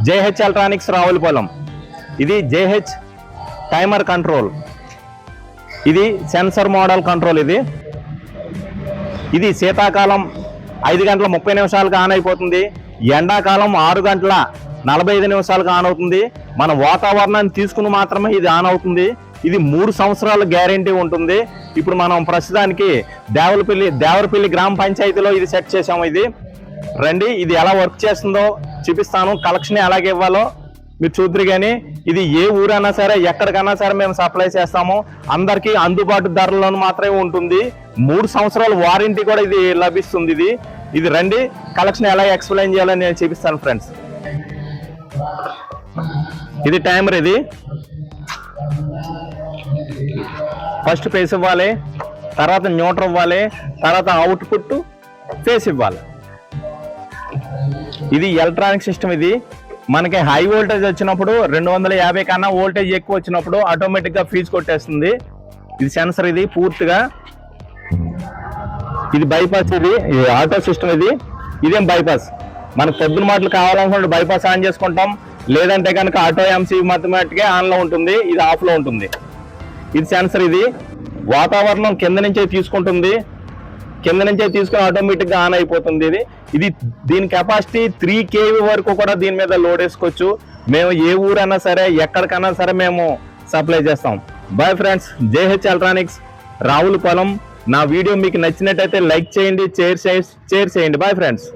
JH electronics Ravulapalem. ఇది JH timer control, ఇది sensor model control. ఇది శీతాకాలం 5 గంటల 30 నిమిషాలకు ఆన్ అయిపోతుంది, ఎండాకాలం 6 గంటల 45 నిమిషాలకు ఆన్ అవుతుంది. మన వాతావరణాన్ని తీసుకుని మాత్రమే ఇది ఆన్ అవుతుంది. ఇది 3 సంవత్సరాల గ్యారెంటీ ఉంటుంది. ఇప్పుడు మనం ప్రస్తుతానికి దేవరపల్లి గ్రామ పంచాయతీలో ఇది సెట్ చేసాము. ఇది రండి, ఇది ఎలా వర్క్ చేస్తుందో చూపిస్తాను. కలెక్షన్ ఎలాగ ఇవ్వాలో మీరు చూద్దరు. కానీ ఇది ఏ ఊరైనా సరే ఎక్కడికైనా సరే మేము సప్లై చేస్తాము. అందరికీ అందుబాటు ధరలను మాత్రమే ఉంటుంది. 3 సంవత్సరాల వారంటీ కూడా ఇది లభిస్తుంది. ఇది రండి, కలెక్షన్ ఎలా ఎక్స్ప్లెయిన్ చేయాలని నేను చూపిస్తాను ఫ్రెండ్స్. ఇది టైమర్. ఇది ఫస్ట్ ఫేస్ ఇవ్వాలి, తర్వాత న్యూట్రల్ ఇవ్వాలి, తర్వాత అవుట్పుట్ ఫేస్ ఇవ్వాలి. ఇది ఎలక్ట్రానిక్ సిస్టమ్. ఇది మనకి హై వోల్టేజ్ వచ్చినప్పుడు 250 కన్నా వోల్టేజ్ ఎక్కువ వచ్చినప్పుడు ఆటోమేటిక్గా ఫీజ్ కొట్టేస్తుంది. ఇది సెన్సర్. ఇది పూర్తిగా ఇది బైపాస్. ఇది ఆటో సిస్టమ్. ఇదేం బైపాస్. మనకు పొద్దున మాటలు కావాలనుకుంటే బైపాస్ ఆన్ చేసుకుంటాం, లేదంటే కనుక ఆటో ఎంసీ మాత్రమే ఆన్లో ఉంటుంది, ఇది ఆఫ్లో ఉంటుంది. ఇది సెన్సర్. ఇది వాతావరణం కింద నుంచే తీసుకుంటుంది, కింద నుంచే తీసుకుని ఆటోమేటిక్గా ఆన్ అయిపోతుంది. ఇది దీని కెపాసిటీ 3 kV వరకు కూడా దీని మీద లోడ్ వేసుకోవచ్చు. మేము ఏ ఊరైనా సరే ఎక్కడికైనా సరే మేము సప్లై చేస్తాం. Bye friends, JH electronics Ravulapalem. నా వీడియో మీకు నచ్చినట్టయితే లైక్ చేయండి, షేర్ చేయండి. Bye friends.